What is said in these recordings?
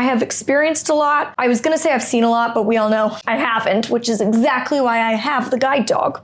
I have experienced a lot. I was gonna say I've seen a lot, but we all know I haven't, which is exactly why I have the guide dog.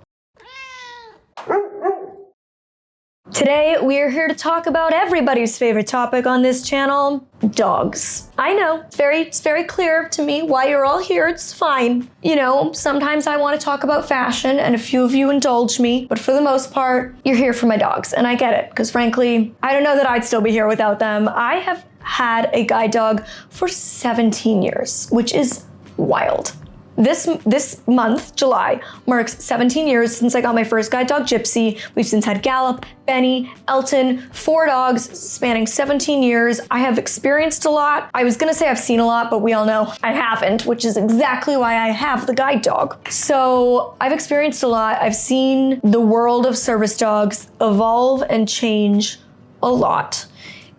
Today, we are here to talk about everybody's favorite topic on this channel, dogs. I know, it's very clear to me why you're all here, it's fine. You know, sometimes I want to talk about fashion and a few of you indulge me, but for the most part, you're here for my dogs, and I get it, because frankly, I don't know that I'd still be here without them. I have had a guide dog for 17 years, which is wild. This month, July, marks 17 years since I got my first guide dog, Gypsy. We've since had Gallop, Benny, Elton, 4 dogs spanning 17 years. I have experienced a lot. I was gonna say I've seen a lot, but we all know I haven't, which is exactly why I have the guide dog. So I've experienced a lot. I've seen the world of service dogs evolve and change a lot.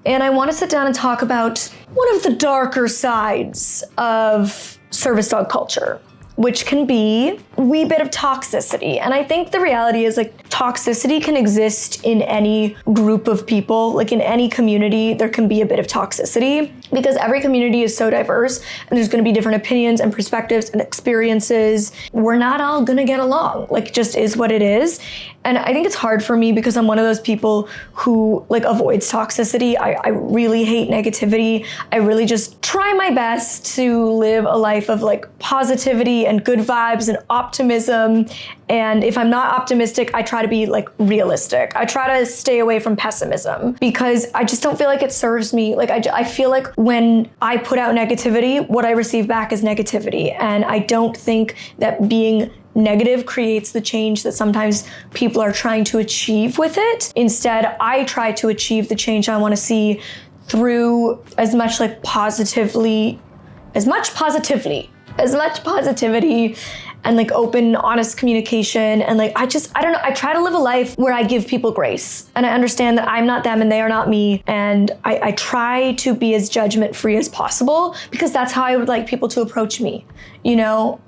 And I wanna sit down and talk about one of the darker sides of service dog culture, which can be a wee bit of toxicity. And I think the reality is like toxicity can exist in any group of people, like in any community, there can be a bit of toxicity because every community is so diverse and there's gonna be different opinions and perspectives and experiences. We're not all gonna get along, like it just is what it is. And I think it's hard for me because I'm one of those people who like avoids toxicity. I really hate negativity. I really just try my best to live a life of like positivity and good vibes and optimism. And if I'm not optimistic, I try to be like realistic. I try to stay away from pessimism because I just don't feel like it serves me. Like I feel like when I put out negativity, what I receive back is negativity. And I don't think that being negative creates the change that sometimes people are trying to achieve with it. Instead, I try to achieve the change I want to see through as much positivity and like open, honest communication. And like, I don't know, I try to live a life where I give people grace. And I understand that I'm not them and they are not me. And I try to be as judgment-free as possible because that's how I would like people to approach me. You know,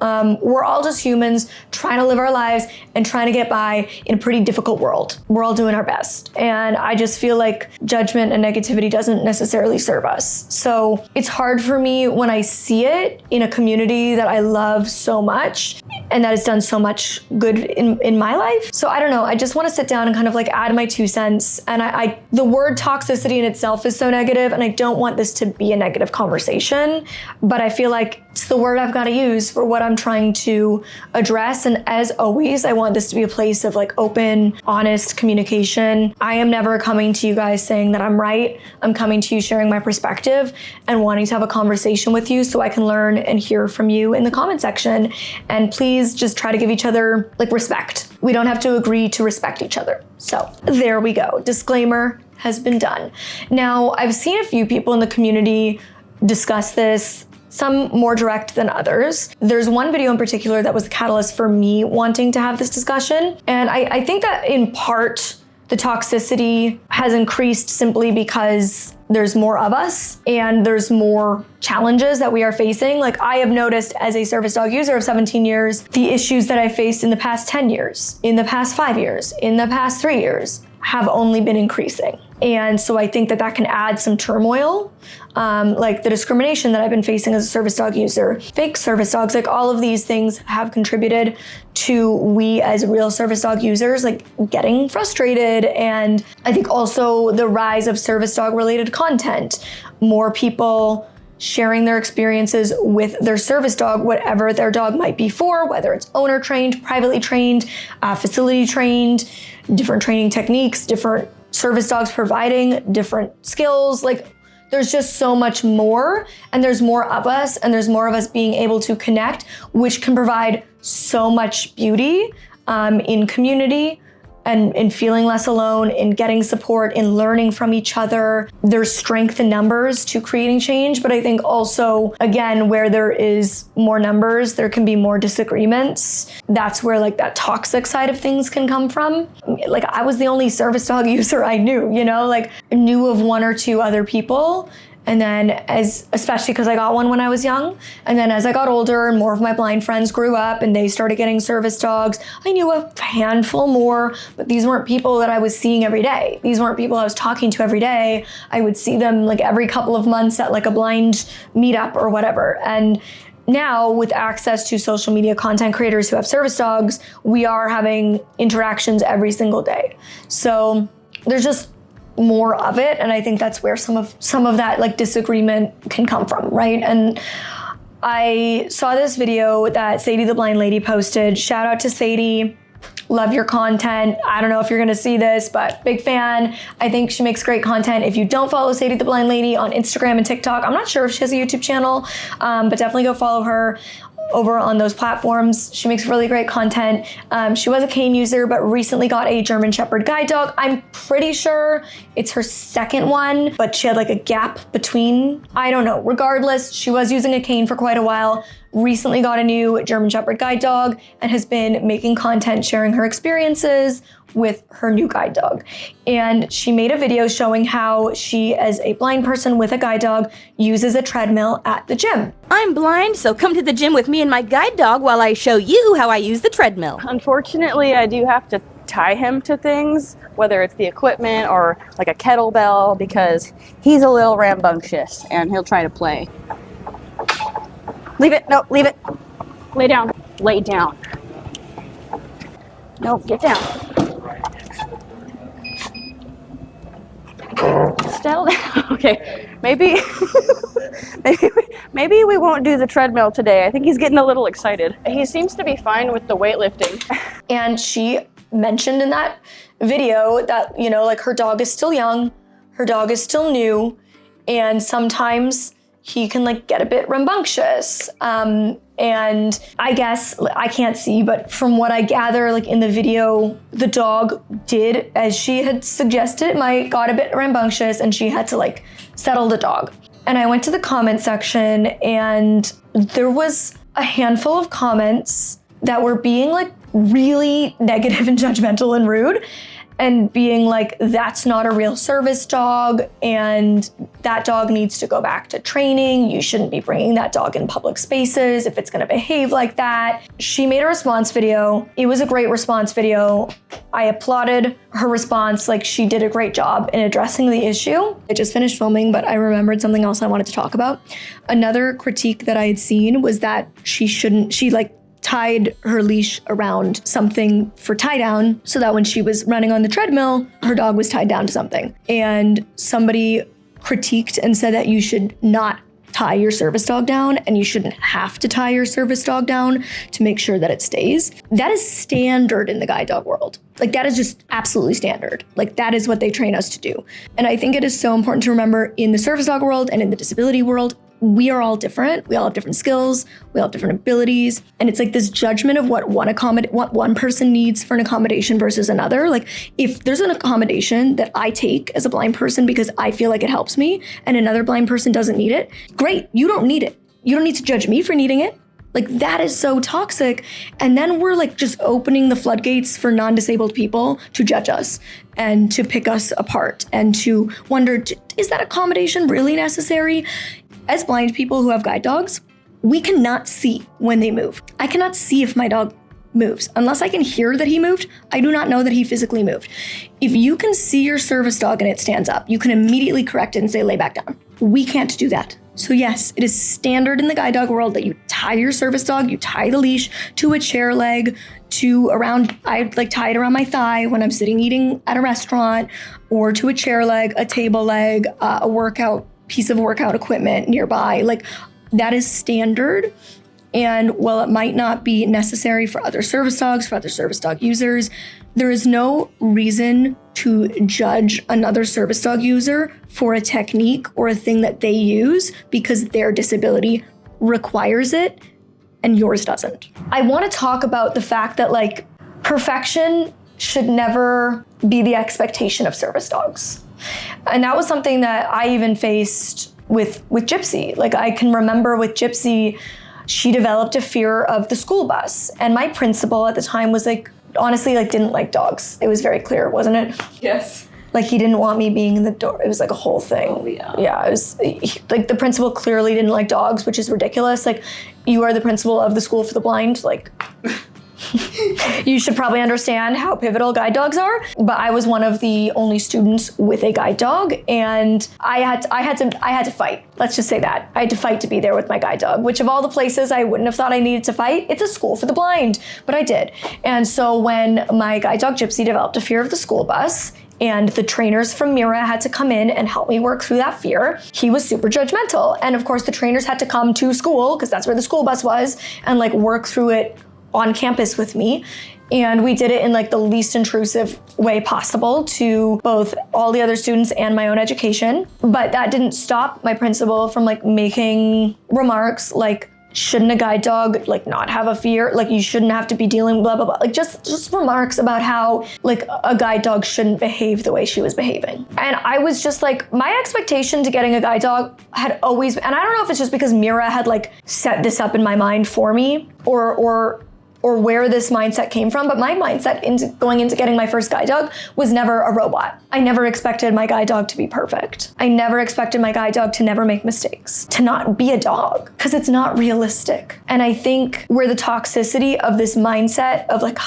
we're all just humans trying to live our lives and trying to get by in a pretty difficult world. We're all doing our best. And I just feel like judgment and negativity doesn't necessarily serve us. So it's hard for me when I see it in a community that I love so much and that has done so much good in my life. So I don't know, I just want to sit down and kind of like add my 2 cents. And the word toxicity in itself is so negative and I don't want this to be a negative conversation, but I feel like it's the word I've got to use for what I'm trying to address. And as always, I want this to be a place of like open, honest communication. I am never coming to you guys saying that I'm right. I'm coming to you sharing my perspective and wanting to have a conversation with you so I can learn and hear from you in the comment section. And please just try to give each other like respect. We don't have to agree to respect each other. So there we go. Disclaimer has been done. Now, I've seen a few people in the community discuss this, some more direct than others. There's one video in particular that was the catalyst for me wanting to have this discussion. And I think that in part, the toxicity has increased simply because there's more of us and there's more challenges that we are facing. Like I have noticed as a service dog user of 17 years, the issues that I faced in the past 10 years, in the past 5 years, in the past 3 years have only been increasing. And so I think that that can add some turmoil, like the discrimination that I've been facing as a service dog user, fake service dogs, like all of these things have contributed to we as real service dog users like getting frustrated. And I think also the rise of service dog related content, more people sharing their experiences with their service dog, whatever their dog might be for, whether it's owner trained, privately trained, facility trained, different training techniques, different service dogs providing different skills. Like there's just so much more and there's more of us and there's more of us being able to connect, which can provide so much beauty in community and in feeling less alone, in getting support, in learning from each other. There's strength in numbers to creating change, but I think also, again, where there is more numbers, there can be more disagreements. That's where like that toxic side of things can come from. Like I was the only service dog user I knew, you know, like knew of 1 or 2 other people. And then especially because I got one when I was young. And then as I got older and more of my blind friends grew up and they started getting service dogs, I knew a handful more, but these weren't people that I was seeing every day. These weren't people I was talking to every day. I would see them like every couple of months at like a blind meetup or whatever. And now with access to social media content creators who have service dogs, we are having interactions every single day. So there's just more of it, and I think that's where some of that like disagreement can come from, right? And I saw this video that Sadie the Blind Lady posted. Shout out to Sadie. Love your content. I don't know if you're gonna see this, but big fan. I think she makes great content. If you don't follow Sadie the Blind Lady on Instagram and TikTok, I'm not sure if she has a YouTube channel, but definitely go follow her over on those platforms. She makes really great content. She was a cane user, but recently got a German Shepherd guide dog. I'm pretty sure it's her second one, but she had like a gap between. I don't know. Regardless, she was using a cane for quite a while, recently got a new German Shepherd guide dog, and has been making content sharing her experiences with her new guide dog. And she made a video showing how she, as a blind person with a guide dog, uses a treadmill at the gym. I'm blind, so come to the gym with me and my guide dog while I show you how I use the treadmill. Unfortunately, I do have to tie him to things, whether it's the equipment or like a kettlebell, because he's a little rambunctious and he'll try to play. Leave it. No, leave it. Lay down. Lay down. No, get down. Settle down. Okay, maybe we won't do the treadmill today. I think he's getting a little excited. He seems to be fine with the weightlifting. And she mentioned in that video that, you know, like her dog is still young, her dog is still new, and sometimes he can like get a bit rambunctious. And I guess I can't see, but from what I gather, like in the video, the dog did, as she had suggested, got a bit rambunctious, and she had to like settle the dog. And I went to the comment section, and there was a handful of comments that were being like really negative and judgmental and rude, and being like, that's not a real service dog, and that dog needs to go back to training. You shouldn't be bringing that dog in public spaces if it's gonna behave like that. She made a response video. It was a great response video. I applauded her response. Like, she did a great job in addressing the issue. I just finished filming, but I remembered something else I wanted to talk about. Another critique that I had seen was that she tied her leash around something for tie down so that when she was running on the treadmill, her dog was tied down to something. And somebody critiqued and said that you should not tie your service dog down, and you shouldn't have to tie your service dog down to make sure that it stays. That is standard in the guide dog world. Like, that is just absolutely standard. Like, that is what they train us to do. And I think it is so important to remember, in the service dog world and in the disability world, we are all different. We all have different skills. We all have different abilities. And it's like this judgment of what one person needs for an accommodation versus another. Like, if there's an accommodation that I take as a blind person because I feel like it helps me, and another blind person doesn't need it, great, you don't need it. You don't need to judge me for needing it. Like, that is so toxic. And then we're like just opening the floodgates for non-disabled people to judge us and to pick us apart and to wonder, is that accommodation really necessary? As blind people who have guide dogs, we cannot see when they move. I cannot see if my dog moves. Unless I can hear that he moved, I do not know that he physically moved. If you can see your service dog and it stands up, you can immediately correct it and say, lay back down. We can't do that. So yes, it is standard in the guide dog world that you tie your service dog, you tie the leash to a chair leg, I like tie it around my thigh when I'm sitting eating at a restaurant, or to a chair leg, a table leg, a piece of workout equipment nearby. Like, that is standard. And while it might not be necessary for other service dogs, for other service dog users, there is no reason to judge another service dog user for a technique or a thing that they use because their disability requires it and yours doesn't. I want to talk about the fact that like perfection should never be the expectation of service dogs. And that was something that I even faced with Gypsy. Like, I can remember with Gypsy, she developed a fear of the school bus. And my principal at the time was like, honestly, like, didn't like dogs. It was very clear, wasn't it? Yes. Like he didn't want me being in the door. It was like a whole thing. Oh, yeah. Yeah, it was like the principal clearly didn't like dogs, which is ridiculous. Like, you are the principal of the school for the blind. Like, you should probably understand how pivotal guide dogs are. But I was one of the only students with a guide dog, and I had to fight. Let's just say that. I had to fight to be there with my guide dog, which of all the places I wouldn't have thought I needed to fight, it's a school for the blind, but I did. And so when my guide dog Gypsy developed a fear of the school bus, and the trainers from Mira had to come in and help me work through that fear, he was super judgmental. And of course the trainers had to come to school, because that's where the school bus was, and like work through it on campus with me. And we did it in like the least intrusive way possible to both all the other students and my own education. But that didn't stop my principal from like making remarks like, shouldn't a guide dog like not have a fear? Like, you shouldn't have to be dealing blah, blah, blah. Like just remarks about how like a guide dog shouldn't behave the way she was behaving. And I was just like, my expectation to getting a guide dog had always, and I don't know if it's just because Mira had like set this up in my mind for me or where this mindset came from, but my mindset into going into getting my first guide dog was never a robot. I never expected my guide dog to be perfect. I never expected my guide dog to never make mistakes, to not be a dog, because it's not realistic. And I think where the toxicity of this mindset of like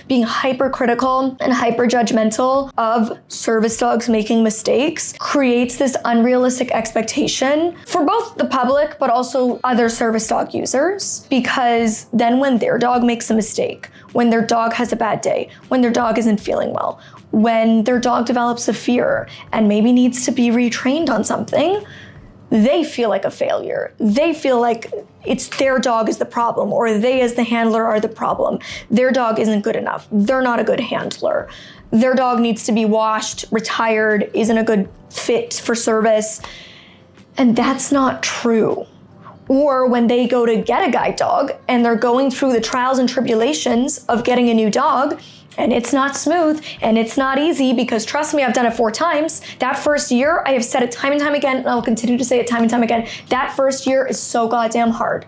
being hypercritical and hyper judgmental of service dogs making mistakes creates this unrealistic expectation for both the public, but also other service dog users, because then when their dog makes a mistake, when their dog has a bad day, when their dog isn't feeling well, when their dog develops a fear and maybe needs to be retrained on something, they feel like a failure. They feel like it's their dog is the problem, or they as the handler are the problem. Their dog isn't good enough. They're not a good handler. Their dog needs to be washed, retired, isn't a good fit for service. And that's not true. Or when they go to get a guide dog and they're going through the trials and tribulations of getting a new dog, and it's not smooth and it's not easy, because trust me, I've done it 4 times. That first year, I have said it time and time again, and I will continue to say it time and time again. That first year is so goddamn hard.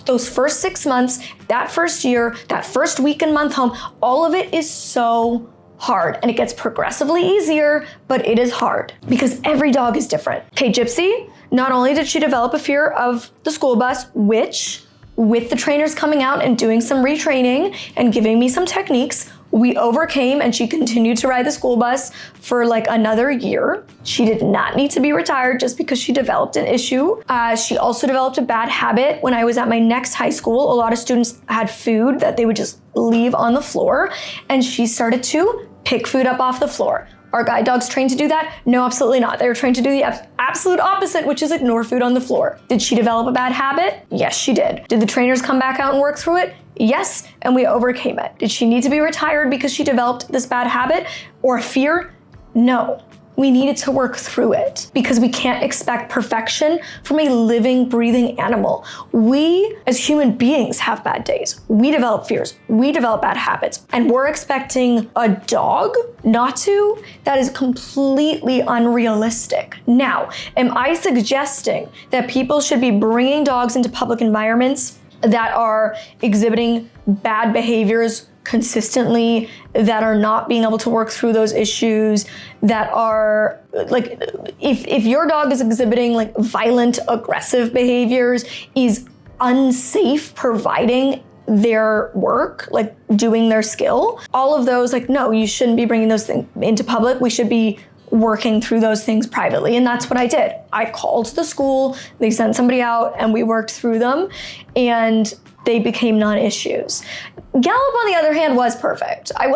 Those first 6 months, that first year, that first week and month home, all of it is so hard, and it gets progressively easier, but it is hard because every dog is different. Okay, Gypsy, not only did she develop a fear of the school bus, which with the trainers coming out and doing some retraining and giving me some techniques, we overcame, and she continued to ride the school bus for like another year. She did not need to be retired just because she developed an issue. She also developed a bad habit. When I was at my next high school, a lot of students had food that they would just leave on the floor, and she started to pick food up off the floor. Are guide dogs trained to do that? No, absolutely not. They were trained to do the absolute opposite, which is ignore food on the floor. Did she develop a bad habit? Yes, she did. Did the trainers come back out and work through it? Yes, and we overcame it. Did she need to be retired because she developed this bad habit or fear? No. We needed to work through it because we can't expect perfection from a living, breathing animal. We, as human beings, have bad days. We develop fears. We develop bad habits. And we're expecting a dog not to? That is completely unrealistic. Now, am I suggesting that people should be bringing dogs into public environments that are exhibiting bad behaviors consistently, that are not being able to work through those issues, that are like, if your dog is exhibiting like violent, aggressive behaviors, is unsafe providing their work, like doing their skill, all of those, like, no, you shouldn't be bringing those things into public. We should be working through those things privately. And that's what I did. I called the school, they sent somebody out, and we worked through them, and they became non-issues. Gallup, on the other hand, was perfect. I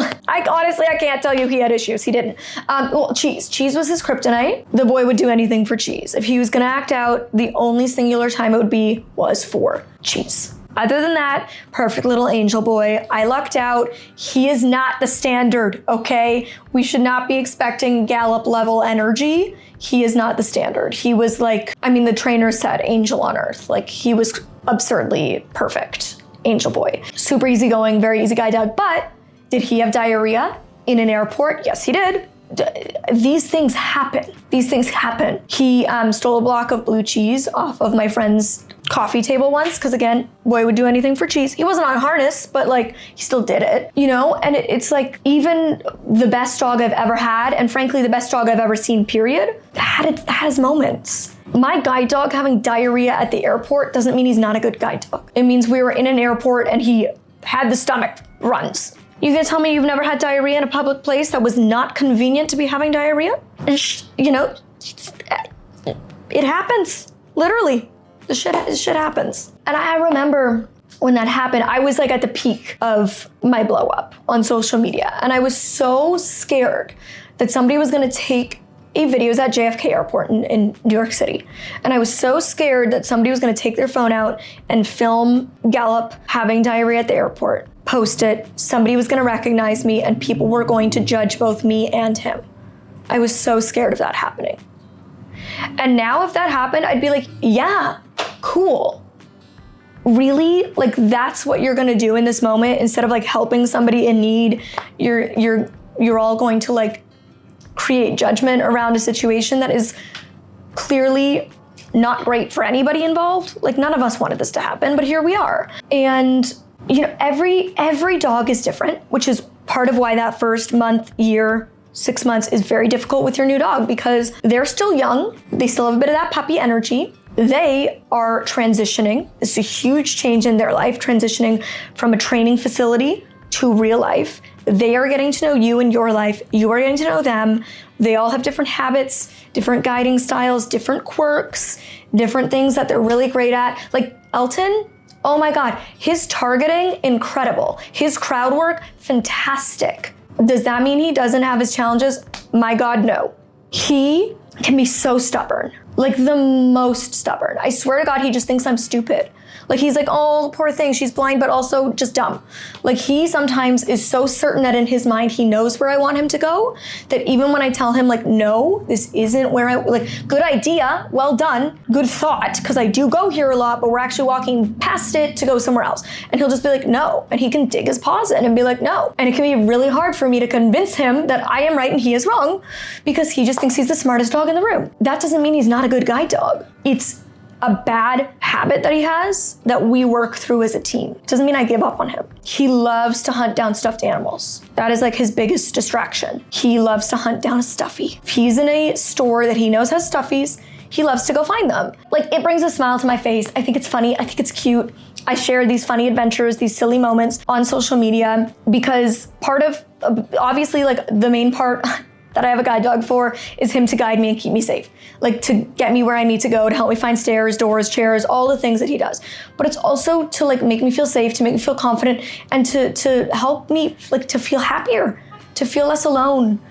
honestly, I can't tell you he had issues. He didn't. Well, Cheese. Cheese was his kryptonite. The boy would do anything for Cheese. If he was gonna act out, the only singular time it would be was for Cheese. Other than that, perfect little angel boy. I lucked out. He is not the standard, okay? We should not be expecting Gallup level energy. He is not the standard. He was like, I mean, the trainer said angel on earth. Like, he was absurdly perfect. Angel boy. Super easygoing, very easy guide dog. But did he have diarrhea in an airport? Yes, he did. these things happen. These things happen. He stole a block of blue cheese off of my friend's coffee table once, because again, boy would do anything for cheese. He wasn't on a harness, but like he still did it, you know? And it's like, even the best dog I've ever had, and frankly the best dog I've ever seen, period, has moments. My guide dog having diarrhea at the airport doesn't mean he's not a good guide dog. It means we were in an airport and he had the stomach runs. You gonna tell me you've never had diarrhea in a public place that was not convenient to be having diarrhea? You know, it happens, literally. The shit happens. And I remember when that happened, I was like at the peak of my blow up on social media. And I was so scared that somebody was gonna take a video. It was at JFK Airport in New York City. And I was so scared that somebody was gonna take their phone out and film Gallup having diarrhea at the airport, post it, somebody was gonna recognize me, and people were going to judge both me and him. I was so scared of that happening. And now if that happened, I'd be like, yeah, cool. Really? Like, that's what you're gonna do in this moment? Instead of like helping somebody in need, you're all going to like create judgment around a situation that is clearly not great for anybody involved. Like, none of us wanted this to happen, but here we are. And you know, every dog is different, which is part of why that first month, year, 6 months is very difficult with your new dog, because they're still young. They still have a bit of that puppy energy. They are transitioning. It's a huge change in their life, transitioning from a training facility to real life. They are getting to know you and your life. You are getting to know them. They all have different habits, different guiding styles, different quirks, different things that they're really great at. Like Elton, oh my God, his targeting, incredible. His crowd work, fantastic. Does that mean he doesn't have his challenges? My God, no. He can be so stubborn, like the most stubborn. I swear to God, he just thinks I'm stupid. Like, he's like, oh, poor thing, she's blind, but also just dumb. Like, he sometimes is so certain that in his mind, he knows where I want him to go, that even when I tell him like, no, this isn't where like, good idea, well done, good thought, because I do go here a lot, but we're actually walking past it to go somewhere else. And he'll just be like, no. And he can dig his paws in and be like, no. And it can be really hard for me to convince him that I am right and he is wrong, because he just thinks he's the smartest dog in the room. That doesn't mean he's not a good guide dog. It's a bad habit that he has that we work through as a team. Doesn't mean I give up on him. He loves to hunt down stuffed animals. That is like his biggest distraction. He loves to hunt down a stuffy. If he's in a store that he knows has stuffies, he loves to go find them. Like, it brings a smile to my face. I think it's funny. I think it's cute. I share these funny adventures, these silly moments on social media, because part of, obviously, like the main part that I have a guide dog for is him to guide me and keep me safe. Like, to get me where I need to go, to help me find stairs, doors, chairs, all the things that he does. But it's also to like make me feel safe, to make me feel confident, and to help me like to feel happier, to feel less alone.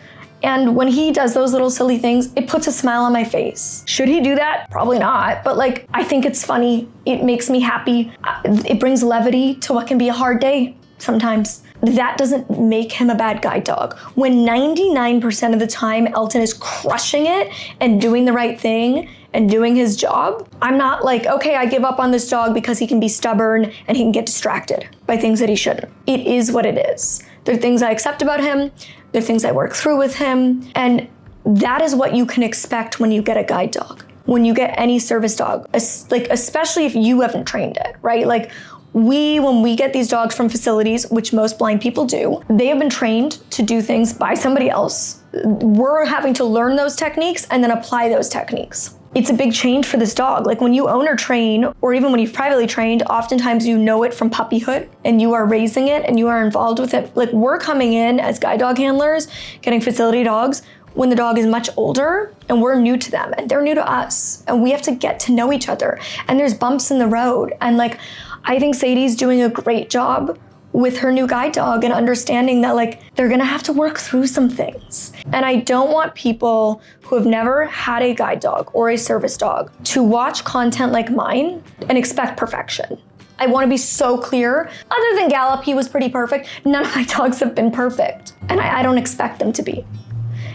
And when he does those little silly things, it puts a smile on my face. Should he do that? Probably not. But like, I think it's funny. It makes me happy. It brings levity to what can be a hard day sometimes. That doesn't make him a bad guide dog. When 99% of the time Elton is crushing it and doing the right thing and doing his job, I'm not like, okay, I give up on this dog because he can be stubborn and he can get distracted by things that he shouldn't. It is what it is. There are things I accept about him. There are things I work through with him. And that is what you can expect when you get a guide dog. When you get any service dog, like especially if you haven't trained it, right? Like, when we get these dogs from facilities, which most blind people do, they have been trained to do things by somebody else. We're having to learn those techniques and then apply those techniques. It's a big change for this dog. Like, when you own or train, or even when you've privately trained, oftentimes you know it from puppyhood and you are raising it and you are involved with it. Like, we're coming in as guide dog handlers, getting facility dogs when the dog is much older and we're new to them and they're new to us, and we have to get to know each other, and there's bumps in the road. And like, I think Sadie's doing a great job with her new guide dog and understanding that like they're gonna have to work through some things. And I don't want people who have never had a guide dog or a service dog to watch content like mine and expect perfection. I wanna be so clear. Other than Gallup, he was pretty perfect. None of my dogs have been perfect. And I don't expect them to be.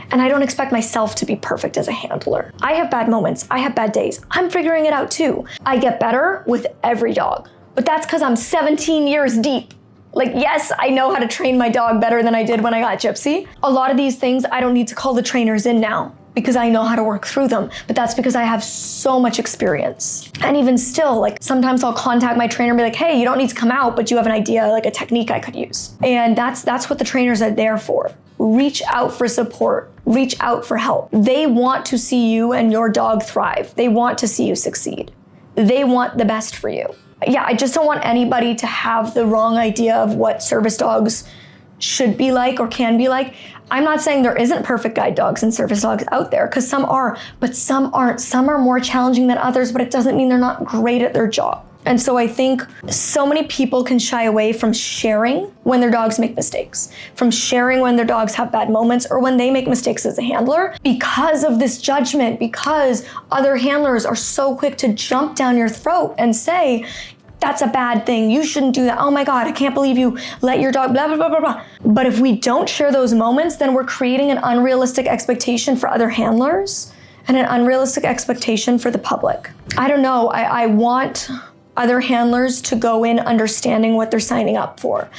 And I don't expect myself to be perfect as a handler. I have bad moments, I have bad days. I'm figuring it out too. I get better with every dog. But that's because I'm 17 years deep Like, yes, I know how to train my dog better than I did when I got Gypsy. A lot of these things, I don't need to call the trainers in now because I know how to work through them. But that's because I have so much experience. And even still, like sometimes I'll contact my trainer and be like, hey, you don't need to come out, but you have an idea, like a technique I could use. And that's what the trainers are there for. Reach out for support, reach out for help. They want to see you and your dog thrive. They want to see you succeed. They want the best for you. Yeah, I just don't want anybody to have the wrong idea of what service dogs should be like or can be like. I'm not saying there isn't perfect guide dogs and service dogs out there, because some are, but some aren't. Some are more challenging than others, but it doesn't mean they're not great at their job. And so I think so many people can shy away from sharing when their dogs make mistakes, from sharing when their dogs have bad moments or when they make mistakes as a handler because of this judgment, because other handlers are so quick to jump down your throat and say, that's a bad thing, you shouldn't do that, oh my God, I can't believe you let your dog blah, blah, blah, blah, blah. But if we don't share those moments, then we're creating an unrealistic expectation for other handlers and an unrealistic expectation for the public. I don't know, I want other handlers to go in understanding what they're signing up for.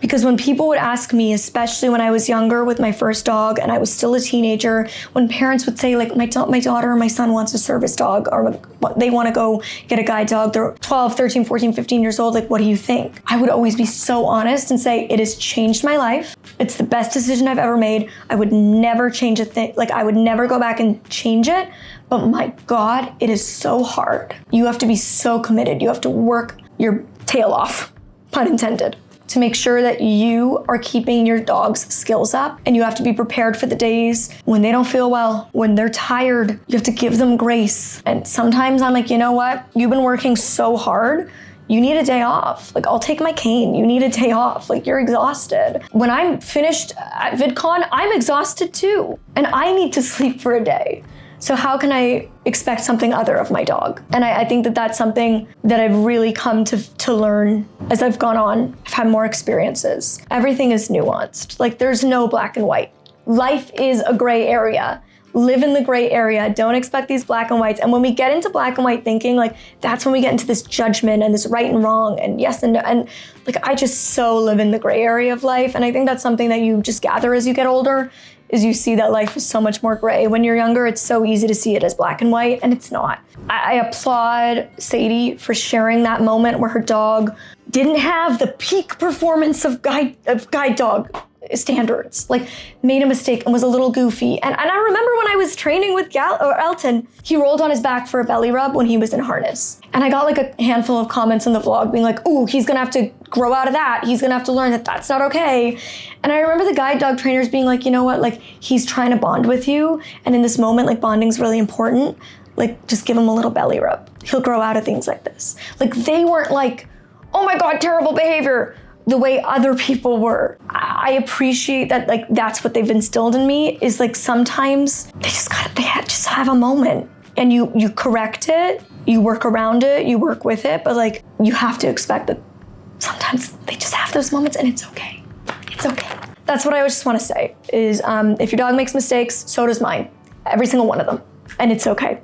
Because when people would ask me, especially when I was younger with my first dog and I was still a teenager, when parents would say like, my daughter or my son wants a service dog, or they want to go get a guide dog, they're 12, 13, 14, 15 years old, like, what do you think? I would always be so honest and say, it has changed my life. It's the best decision I've ever made. I would never change a thing. Like, I would never go back and change it. But my God, it is so hard. You have to be so committed. You have to work your tail off, pun intended, to make sure that you are keeping your dog's skills up. And you have to be prepared for the days when they don't feel well, when they're tired. You have to give them grace. And sometimes I'm like, you know what? You've been working so hard. You need a day off. Like, I'll take my cane. You need a day off. Like, you're exhausted. When I'm finished at VidCon, I'm exhausted too. And I need to sleep for a day. So how can I expect something other of my dog? And I think that that's something that I've really come to learn as I've gone on. I've had more experiences. Everything is nuanced. Like, there's no black and white. Life is a gray area. Live in the gray area. Don't expect these black and whites. And when we get into black and white thinking, like, that's when we get into this judgment and this right and wrong and yes and no. And like, I just so live in the gray area of life. And I think that's something that you just gather as you get older, is you see that life is so much more gray. When you're younger, it's so easy to see it as black and white, and it's not. I applaud Sadie for sharing that moment where her dog didn't have the peak performance of guide dog standards, like made a mistake and was a little goofy. And I remember when I was training with Elton, he rolled on his back for a belly rub when he was in harness. And I got like a handful of comments in the vlog being like, ooh, he's gonna have to grow out of that. He's gonna have to learn that that's not okay. And I remember the guide dog trainers being like, you know what, like, he's trying to bond with you. And in this moment, like, bonding's really important. Like, just give him a little belly rub. He'll grow out of things like this. Like, they weren't like, oh my God, terrible behavior, the way other people were. I appreciate that, like, that's what they've instilled in me, is like, sometimes they just have a moment and you correct it, you work around it, you work with it, but like, you have to expect that sometimes they just have those moments and it's okay. It's okay. That's what I just want to say is, if your dog makes mistakes, so does mine. Every single one of them. And it's okay.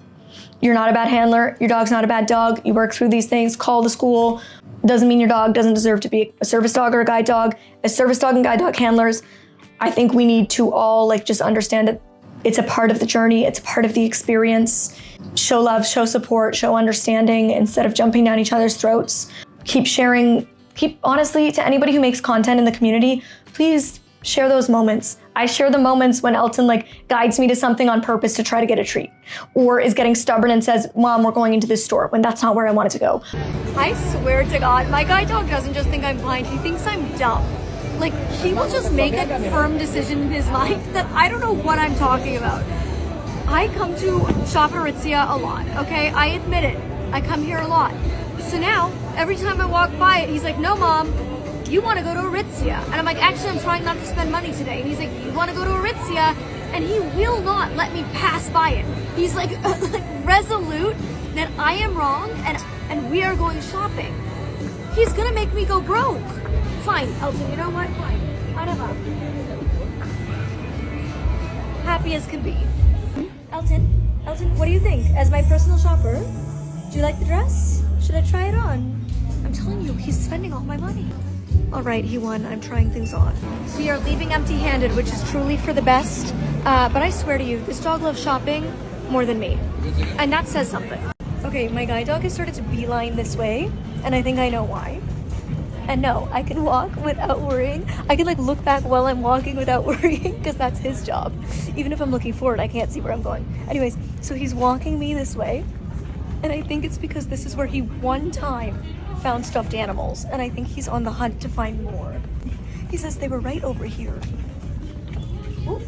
You're not a bad handler. Your dog's not a bad dog. You work through these things, call the school. Doesn't mean your dog doesn't deserve to be a service dog or a guide dog. As service dog and guide dog handlers, I think we need to all like just understand that it's a part of the journey. It's a part of the experience. Show love, show support, show understanding instead of jumping down each other's throats. Keep sharing. Honestly, to anybody who makes content in the community, please share those moments. I share the moments when Elton like guides me to something on purpose to try to get a treat, or is getting stubborn and says, Mom, we're going into this store, when that's not where I wanted to go. I swear to God, my guide dog doesn't just think I'm blind, he thinks I'm dumb. Like, he will just make a firm decision in his mind that I don't know what I'm talking about. I come to shop at Aritzia a lot, okay? I admit it. I come here a lot. So now, every time I walk by it, he's like, no, Mom, you want to go to Aritzia. And I'm like, actually, I'm trying not to spend money today. And he's like, you want to go to Aritzia? And he will not let me pass by it. He's like, resolute that I am wrong and we are going shopping. He's going to make me go broke. Fine, Elton, you know what? Fine. Whatever. Happy as can be. Elton, what do you think? As my personal shopper, do you like the dress? Should I try it on? I'm telling you, he's spending all my money. All right, he won. I'm trying things on. We are leaving empty-handed, which is truly for the best. But I swear to you, this dog loves shopping more than me. And that says something. Okay, my guide dog has started to beeline this way, and I think I know why. And no, I can walk without worrying. I can like look back while I'm walking without worrying, because that's his job. Even if I'm looking forward, I can't see where I'm going. Anyways, so he's walking me this way, and I think it's because this is where he one time found stuffed animals, and I think he's on the hunt to find more. He says they were right over here. Ooh.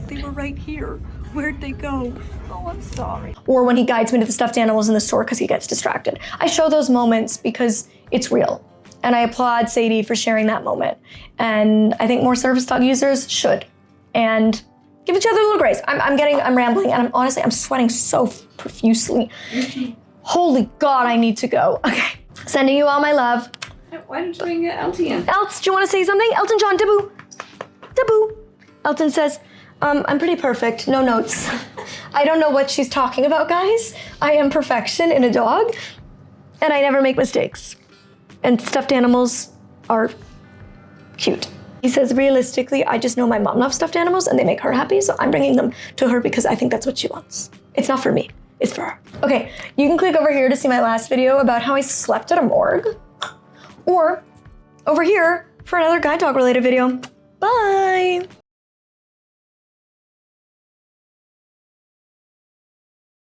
They were right here. Where'd they go? Oh, I'm sorry. Or when he guides me to the stuffed animals in the store because he gets distracted. I show those moments because it's real. And I applaud Sadie for sharing that moment. And I think more service dog users should. And give each other a little grace. I'm rambling, and I'm sweating so profusely. Holy God, I need to go. Okay, sending you all my love. Why don't you bring Elton in? Elton, do you want to say something? Elton John, Daboo. Daboo. Elton says, I'm pretty perfect, no notes. I don't know what she's talking about, guys. I am perfection in a dog, and I never make mistakes. And stuffed animals are cute. He says, realistically, I just know my mom loves stuffed animals and they make her happy, so I'm bringing them to her because I think that's what she wants. It's not for me, it's for her. Okay, you can click over here to see my last video about how I slept at a morgue, or over here for another guide dog related video. Bye.